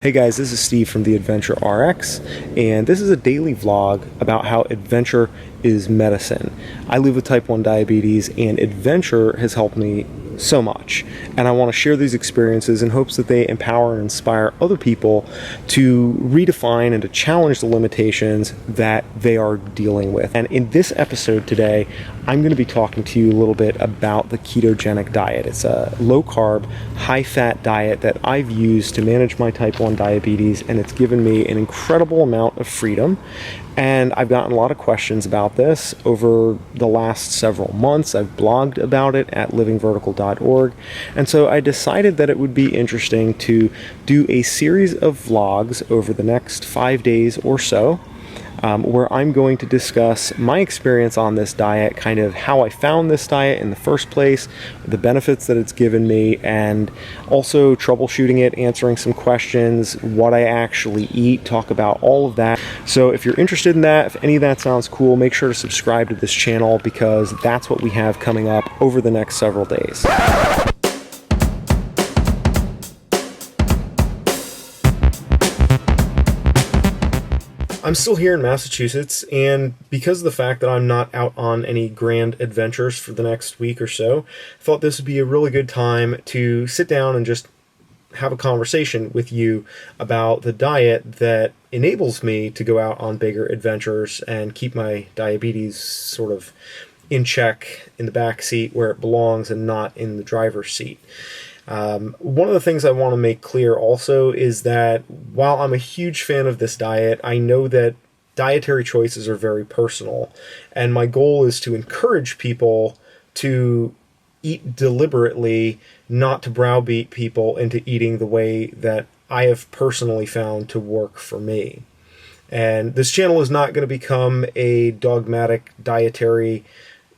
Hey guys, this is Steve from the AdventureRx, and this is a daily vlog about how adventure is medicine. I live with type 1 diabetes, and adventure has helped me so much. And I want to share these experiences in hopes that they empower and inspire other people to redefine and to challenge the limitations that they are dealing with. And in this episode today, I'm going to be talking to you a little bit about the ketogenic diet. It's a low-carb, high-fat diet that I've used to manage my type 1 diabetes, and it's given me an incredible amount of freedom. And I've gotten a lot of questions about this over the last several months. I've blogged about it at livingvertical.org. And so I decided that it would be interesting to do a series of vlogs over the next 5 days or so, where I'm going to discuss my experience on this diet, kind of how I found this diet in the first place, the benefits that it's given me, and also troubleshooting it, answering some questions, what I actually eat, talk about all of that. So if you're interested in that, if any of that sounds cool, make sure to subscribe to this channel because that's what we have coming up over the next several days. I'm still here in Massachusetts, and because of the fact that I'm not out on any grand adventures for the next week or so, I thought this would be a really good time to sit down and just have a conversation with you about the diet that enables me to go out on bigger adventures and keep my diabetes sort of in check in the back seat where it belongs and not in the driver's seat. One of the things I want to make clear also is that while I'm a huge fan of this diet, I know that dietary choices are very personal, and my goal is to encourage people to eat deliberately, not to browbeat people into eating the way that I have personally found to work for me. And this channel is not going to become a dogmatic dietary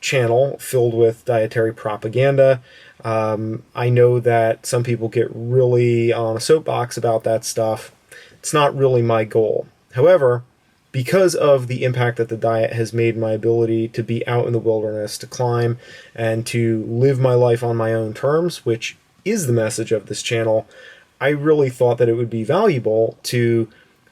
channel filled with dietary propaganda. I know that some people get really on a soapbox about that stuff. It's not really my goal. However, because of the impact that the diet has made my ability to be out in the wilderness, to climb, and to live my life on my own terms, which is the message of this channel, I really thought that it would be valuable to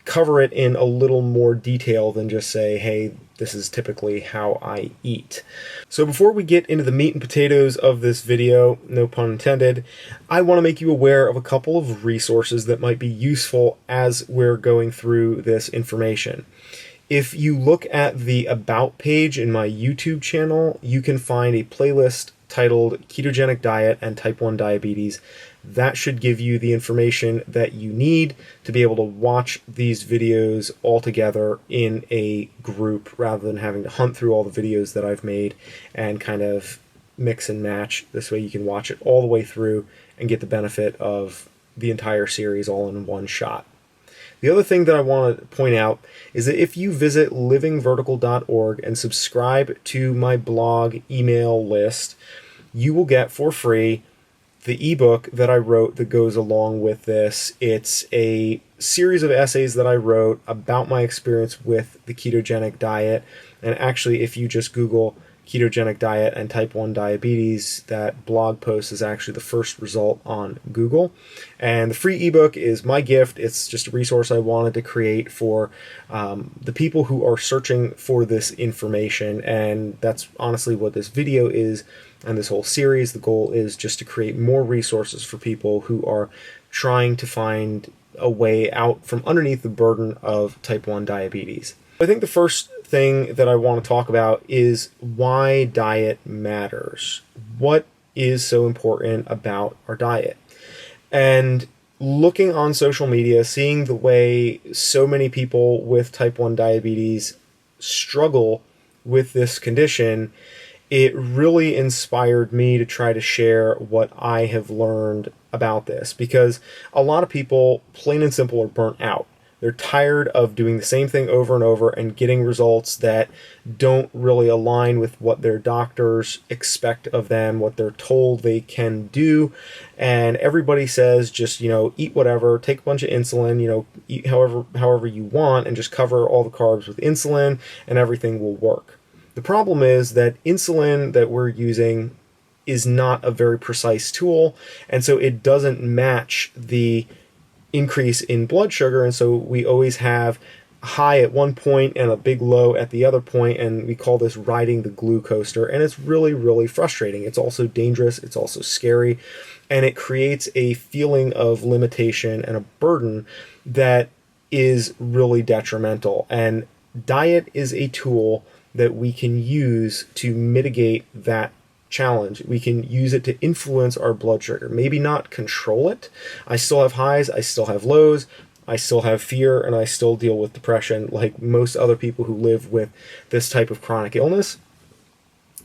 cover it in a little more detail than just say, hey, this is typically how I eat. So before we get into the meat and potatoes of this video, no pun intended, I want to make you aware of a couple of resources that might be useful as we're going through this information. If you look at the About page in my YouTube channel, you can find a playlist titled Ketogenic Diet and Type 1 Diabetes. That should give you the information that you need to be able to watch these videos all together in a group rather than having to hunt through all the videos that I've made and kind of mix and match. This way you can watch it all the way through and get the benefit of the entire series all in one shot. The other thing that I want to point out is that if you visit livingvertical.org and subscribe to my blog email list, you will get for free the ebook that I wrote that goes along with this. It's a series of essays that I wrote about my experience with the ketogenic diet. And actually, if you just Google ketogenic diet and type 1 diabetes, that blog post is actually the first result on Google. And the free ebook is my gift. It's just a resource I wanted to create for the people who are searching for this information. And that's honestly what this video is. And this whole series, the goal is just to create more resources for people who are trying to find a way out from underneath the burden of type 1 diabetes. I think the first thing that I want to talk about is why diet matters. What is so important about our diet? And looking on social media, seeing the way so many people with type 1 diabetes struggle with this condition, it really inspired me to try to share what I have learned about this, because a lot of people, plain and simple, are burnt out. They're tired of doing the same thing over and over and getting results that don't really align with what their doctors expect of them, what they're told they can do. And everybody says, just, eat whatever, take a bunch of insulin, eat however you want, and just cover all the carbs with insulin and everything will work. The problem is that insulin that we're using is not a very precise tool, and so it doesn't match the increase in blood sugar, and so we always have a high at one point and a big low at the other point, and we call this riding the glue coaster, and it's really, really frustrating. It's also dangerous, it's also scary, and it creates a feeling of limitation and a burden that is really detrimental. And diet is a tool that we can use to mitigate that challenge. We can use it to influence our blood sugar, maybe not control it. I still have highs, I still have lows, I still have fear, and I still deal with depression like most other people who live with this type of chronic illness.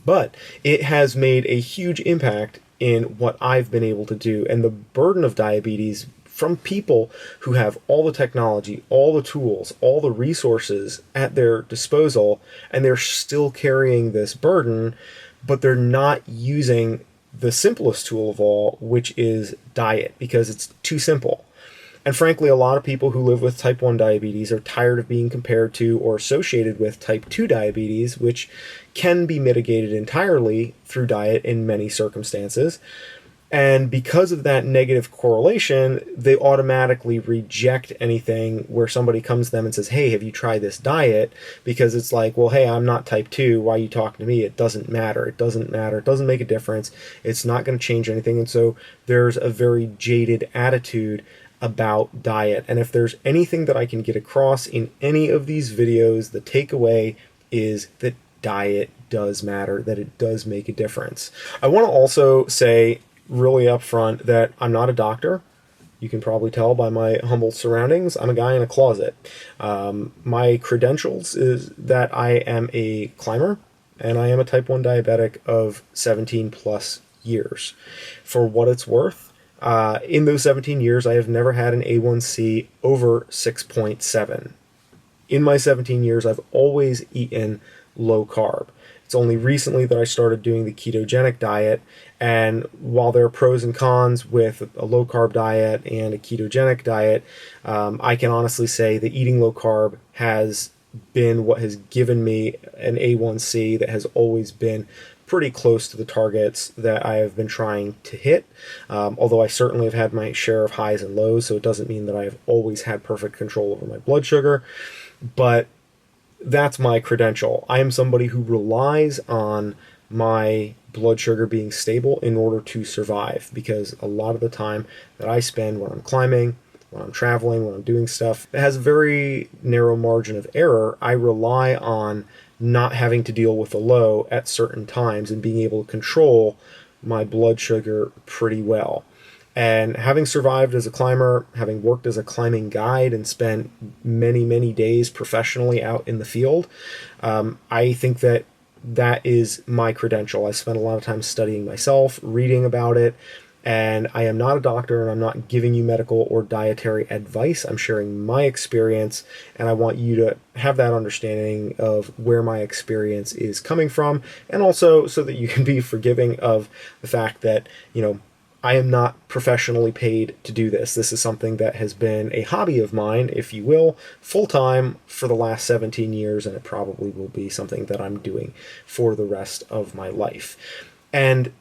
But it has made a huge impact in what I've been able to do. And the burden of diabetes from people who have all the technology, all the tools, all the resources at their disposal, and they're still carrying this burden, but they're not using the simplest tool of all, which is diet, because it's too simple. And frankly, a lot of people who live with type 1 diabetes are tired of being compared to or associated with type 2 diabetes, which can be mitigated entirely through diet in many circumstances. And because of that negative correlation, they automatically reject anything where somebody comes to them and says, hey, have you tried this diet? Because it's like, well, hey, I'm not type 2. Why are you talking to me? It doesn't matter. It doesn't matter. It doesn't make a difference. It's not going to change anything. And so there's a very jaded attitude about diet. And if there's anything that I can get across in any of these videos, the takeaway is that diet does matter, that it does make a difference. I want to also say really upfront that I'm not a doctor. You can probably tell by my humble surroundings. I'm a guy in a closet. My credentials is that I am a climber and I am a type 1 diabetic of 17 plus years. For what it's worth, in those 17 years, I have never had an A1C over 6.7. In my 17 years, I've always eaten low carb. It's only recently that I started doing the ketogenic diet, and while there are pros and cons with a low carb diet and a ketogenic diet, I can honestly say that eating low carb has been what has given me an A1C that has always been pretty close to the targets that I have been trying to hit, although I certainly have had my share of highs and lows, so it doesn't mean that I've always had perfect control over my blood sugar, but that's my credential. I am somebody who relies on my blood sugar being stable in order to survive, because a lot of the time that I spend when I'm climbing, when I'm traveling, when I'm doing stuff that has a very narrow margin of error, I rely on not having to deal with a low at certain times and being able to control my blood sugar pretty well. And having survived as a climber, having worked as a climbing guide and spent many, many days professionally out in the field, I think that that is my credential. I spent a lot of time studying myself, reading about it, and I am not a doctor and I'm not giving you medical or dietary advice. I'm sharing my experience, and I want you to have that understanding of where my experience is coming from, and also so that you can be forgiving of the fact that, I am not professionally paid to do this. This is something that has been a hobby of mine, if you will, full-time for the last 17 years, and it probably will be something that I'm doing for the rest of my life. And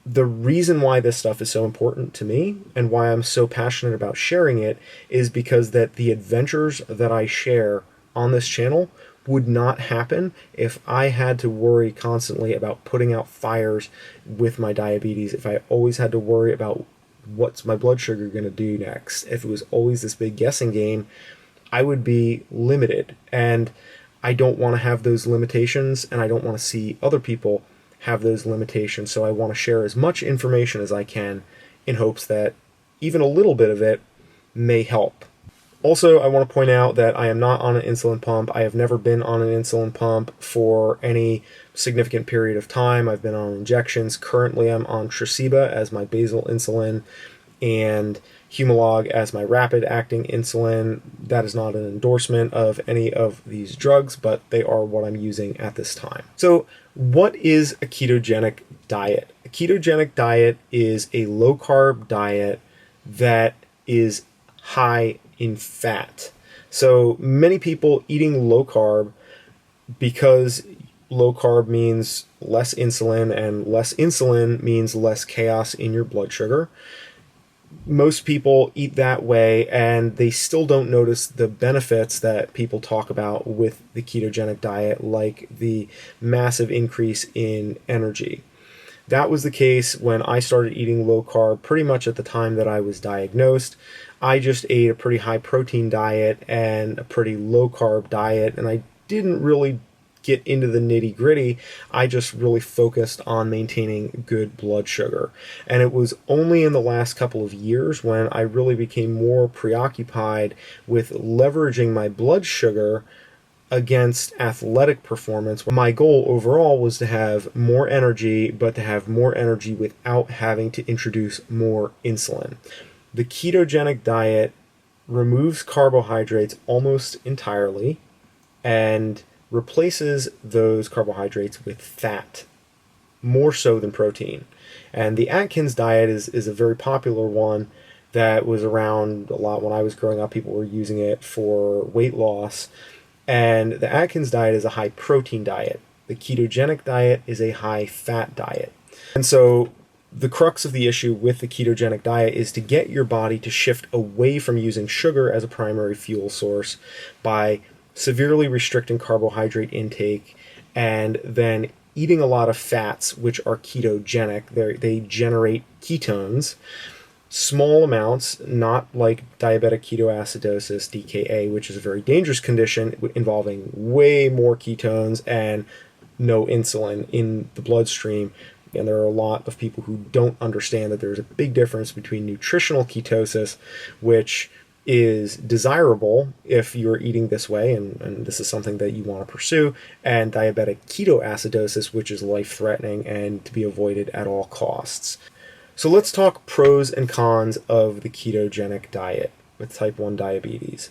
the reason why this stuff is so important to me and why I'm so passionate about sharing it is because that the adventures that I share on this channel would not happen if I had to worry constantly about putting out fires with my diabetes, if I always had to worry about what's my blood sugar going to do next, if it was always this big guessing game, I would be limited. And I don't want to have those limitations, and I don't want to see other people have those limitations. So I want to share as much information as I can in hopes that even a little bit of it may help. Also, I want to point out that I am not on an insulin pump. I have never been on an insulin pump for any significant period of time. I've been on injections. Currently, I'm on Tresiba as my basal insulin and Humalog as my rapid-acting insulin. That is not an endorsement of any of these drugs, but they are what I'm using at this time. So, what is a ketogenic diet? A ketogenic diet is a low-carb diet that is high in fat. So many people eating low carb, because low carb means less insulin, and less insulin means less chaos in your blood sugar. most people eat that way and they still don't notice the benefits that people talk about with the ketogenic diet, like the massive increase in energy. That was the case when I started eating low carb pretty much at the time that I was diagnosed. I just ate a pretty high protein diet and a pretty low carb diet, and I didn't really get into the nitty gritty. I just really focused on maintaining good blood sugar. And it was only in the last couple of years when I really became more preoccupied with leveraging my blood sugar against athletic performance. My goal overall was to have more energy, but to have more energy without having to introduce more insulin. The ketogenic diet removes carbohydrates almost entirely and replaces those carbohydrates with fat, more so than protein. And the Atkins diet is a very popular one that was around a lot when I was growing up. People were using it for weight loss. And the Atkins diet is a high protein diet. The ketogenic diet is a high fat diet. And so the crux of the issue with the ketogenic diet is to get your body to shift away from using sugar as a primary fuel source by severely restricting carbohydrate intake and then eating a lot of fats, which are ketogenic. They generate ketones, small amounts, not like diabetic ketoacidosis, DKA, which is a very dangerous condition involving way more ketones and no insulin in the bloodstream. And there are a lot of people who don't understand that there's a big difference between nutritional ketosis, which is desirable if you're eating this way, and this is something that you want to pursue, and diabetic ketoacidosis, which is life-threatening and to be avoided at all costs. So let's talk pros and cons of the ketogenic diet with type 1 diabetes.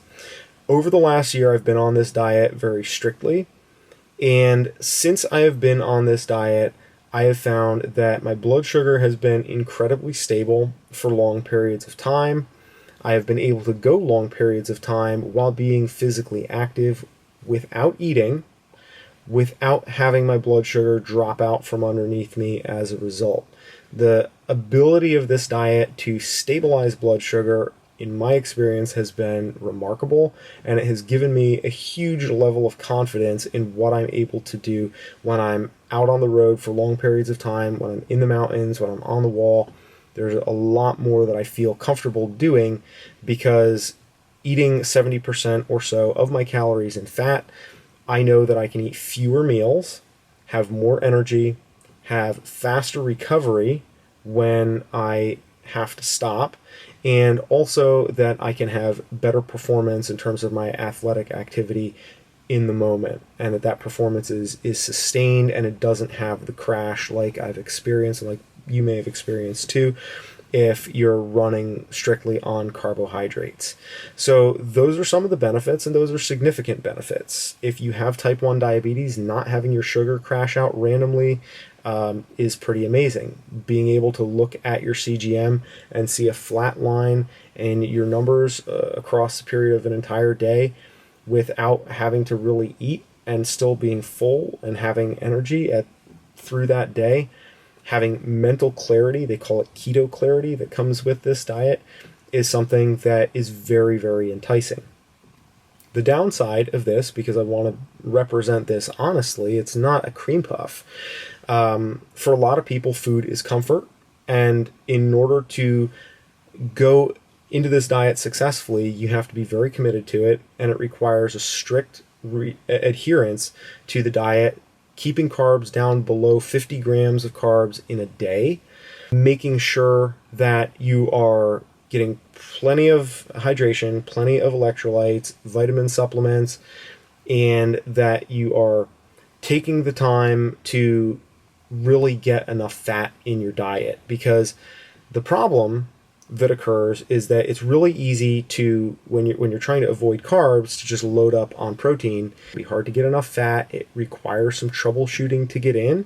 Over the last year, I've been on this diet very strictly, and since I have been on this diet, I have found that my blood sugar has been incredibly stable for long periods of time. I have been able to go long periods of time while being physically active without eating, without having my blood sugar drop out from underneath me as a result. The ability of this diet to stabilize blood sugar, in my experience, has been remarkable, and it has given me a huge level of confidence in what I'm able to do when I'm out on the road for long periods of time, when I'm in the mountains, when I'm on the wall. There's a lot more that I feel comfortable doing because eating 70% or so of my calories in fat, I know that I can eat fewer meals, have more energy, have faster recovery when I have to stop, and also that I can have better performance in terms of my athletic activity in the moment, and that performance is sustained and it doesn't have the crash like I've experienced and like you may have experienced too if you're running strictly on carbohydrates. So those are some of the benefits, and those are significant benefits. If you have type 1 diabetes, not having your sugar crash out randomly is pretty amazing. Being able to look at your CGM and see a flat line in your numbers across the period of an entire day without having to really eat and still being full and having energy through that day, having mental clarity, they call it Keto Clarity, that comes with this diet, is something that is very, very enticing. The downside of this, because I want to represent this honestly, it's not a cream puff. For a lot of people, food is comfort, and in order to go into this diet successfully, you have to be very committed to it, and it requires a strict adherence to the diet, keeping carbs down below 50 grams of carbs in a day, making sure that you are getting plenty of hydration, plenty of electrolytes, vitamin supplements, and that you are taking the time to really get enough fat in your diet. Because the problem that occurs is that it's really easy to, when you're trying to avoid carbs, to just load up on protein. It'd be hard to get enough fat. It requires some troubleshooting to get in,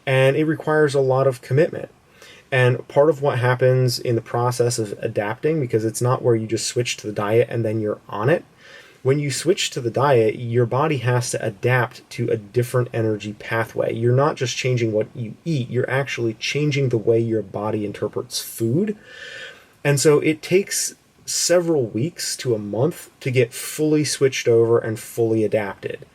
and it requires a lot of commitment. And part of what happens in the process of adapting, because it's not where you just switch to the diet and then you're on it. When you switch to the diet, your body has to adapt to a different energy pathway. You're not just changing what you eat, you're actually changing the way your body interprets food. And so it takes several weeks to a month to get fully switched over and fully adapted.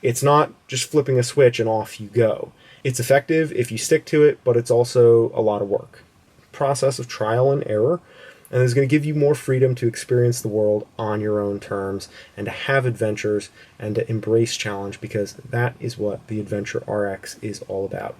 It's not just flipping a switch and off you go. It's effective if you stick to it, but it's also a lot of work. Process of trial and error, and it's going to give you more freedom to experience the world on your own terms and to have adventures and to embrace challenge, because that is what the AdventureRx is all about.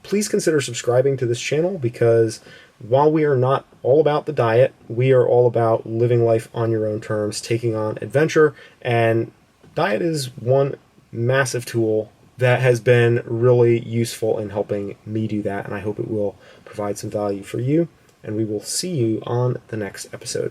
Please consider subscribing to this channel, because while we are not all about the diet, we are all about living life on your own terms, taking on adventure, and diet is one massive tool that has been really useful in helping me do that, and I hope it will provide some value for you, and we will see you on the next episode.